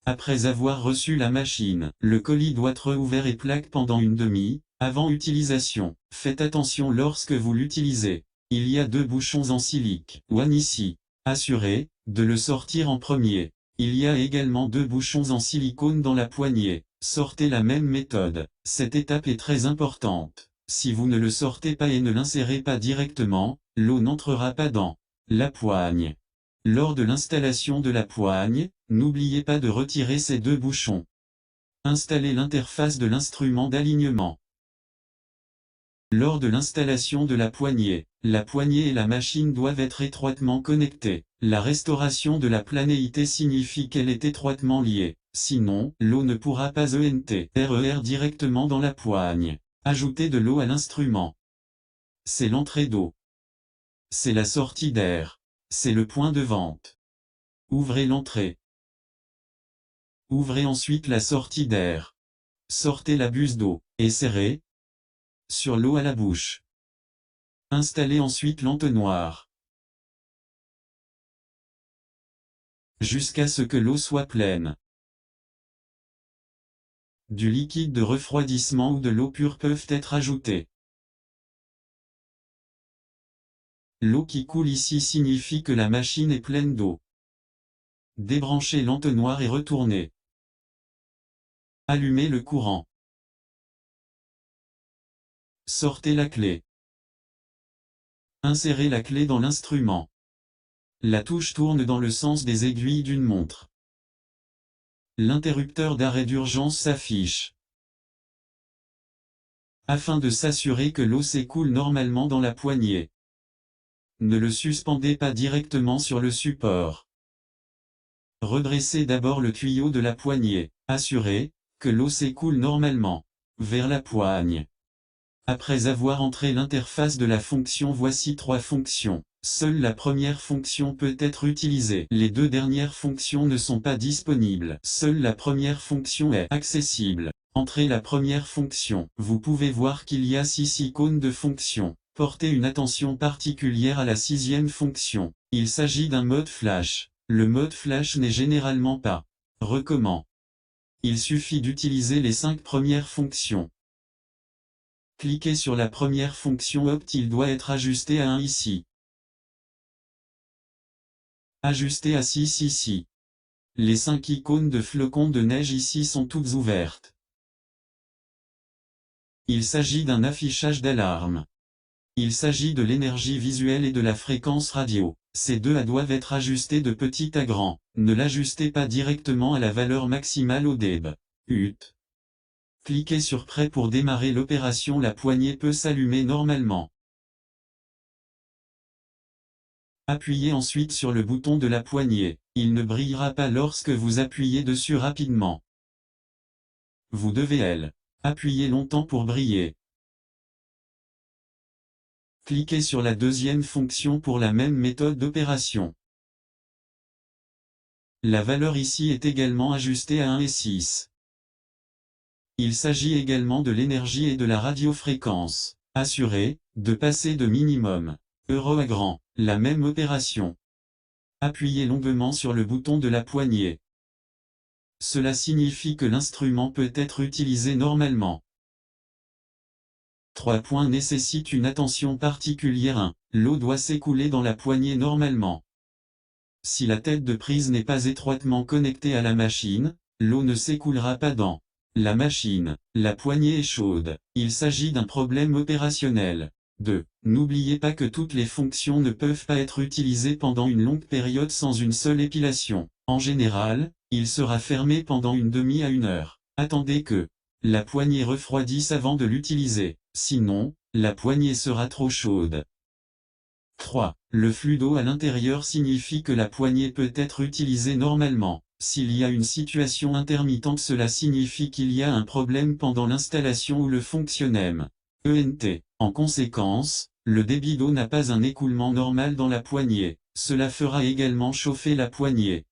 Après avoir reçu la machine, le colis doit être ouvert et plaqué pendant une demi, avant utilisation. Faites attention lorsque vous l'utilisez. Il y a 2 bouchons en silice. One ici. Assurez de le sortir en premier. Il y a également 2 bouchons en silicone dans la poignée. Sortez la même méthode. Cette étape est très importante. Si vous ne le sortez pas et ne l'insérez pas directement, l'eau n'entrera pas dans la poigne. Lors de l'installation de la poigne, n'oubliez pas de retirer ces 2 bouchons. Installez l'interface de l'instrument d'alignement. Lors de l'installation de la poignée et la machine doivent être étroitement connectées. La restauration de la planéité signifie qu'elle est étroitement liée. Sinon, l'eau ne pourra pas entrer directement dans la poigne. Ajoutez de l'eau à l'instrument. C'est l'entrée d'eau. C'est la sortie d'air. C'est le point de vente. Ouvrez l'entrée. Ouvrez ensuite la sortie d'air. Sortez la buse d'eau, et serrez sur l'eau à la bouche. Installez ensuite l'entonnoir. Jusqu'à ce que l'eau soit pleine. Du liquide de refroidissement ou de l'eau pure peuvent être ajoutés. L'eau qui coule ici signifie que la machine est pleine d'eau. Débranchez l'entonnoir et retournez. Allumez le courant. Sortez la clé. Insérez la clé dans l'instrument. La touche tourne dans le sens des aiguilles d'une montre. L'interrupteur d'arrêt d'urgence s'affiche. Afin de s'assurer que l'eau s'écoule normalement dans la poignée. Ne le suspendez pas directement sur le support. Redressez d'abord le tuyau de la poignée. Assurez que l'eau s'écoule normalement vers la poigne. Après avoir entré l'interface de la fonction, voici 3 fonctions. Seule la première fonction peut être utilisée. Les 2 dernières fonctions ne sont pas disponibles. Seule la première fonction est accessible. Entrez la première fonction. Vous pouvez voir qu'il y a 6 icônes de fonctions. Portez une attention particulière à la 6e fonction. Il s'agit d'un mode flash. Le mode flash n'est généralement pas recommandé. Il suffit d'utiliser les 5 premières fonctions. Cliquez sur la première fonction Opt, il doit être ajusté à 1 ici. Ajusté à 6 ici. Les 5 icônes de flocons de neige ici sont toutes ouvertes. Il s'agit d'un affichage d'alarme. Il s'agit de l'énergie visuelle et de la fréquence radio. Ces 2 doivent être ajustés de petit à grand. Ne l'ajustez pas directement à la valeur maximale au début. Cliquez sur Prêt pour démarrer l'opération. La poignée peut s'allumer normalement. Appuyez ensuite sur le bouton de la poignée. Il ne brillera pas lorsque vous appuyez dessus rapidement. Vous devez appuyer longtemps pour briller. Cliquez sur la 2e fonction pour la même méthode d'opération. La valeur ici est également ajustée à 1 et 6. Il s'agit également de l'énergie et de la radiofréquence. Assurez de passer de minimum euro à grand. La même opération. Appuyez longuement sur le bouton de la poignée. Cela signifie que l'instrument peut être utilisé normalement. 3 points nécessitent une attention particulière. 1. L'eau doit s'écouler dans la poignée normalement. Si la tête de prise n'est pas étroitement connectée à la machine, l'eau ne s'écoulera pas dans la machine. La poignée est chaude. Il s'agit d'un problème opérationnel. 2. N'oubliez pas que toutes les fonctions ne peuvent pas être utilisées pendant une longue période sans une seule épilation. En général, il sera fermé pendant une demi à 1 heure. Attendez que la poignée refroidisse avant de l'utiliser. Sinon, la poignée sera trop chaude. 3. Le flux d'eau à l'intérieur signifie que la poignée peut être utilisée normalement. S'il y a une situation intermittente, cela signifie qu'il y a un problème pendant l'installation ou le fonctionnement. En conséquence, le débit d'eau n'a pas un écoulement normal dans la poignée. Cela fera également chauffer la poignée.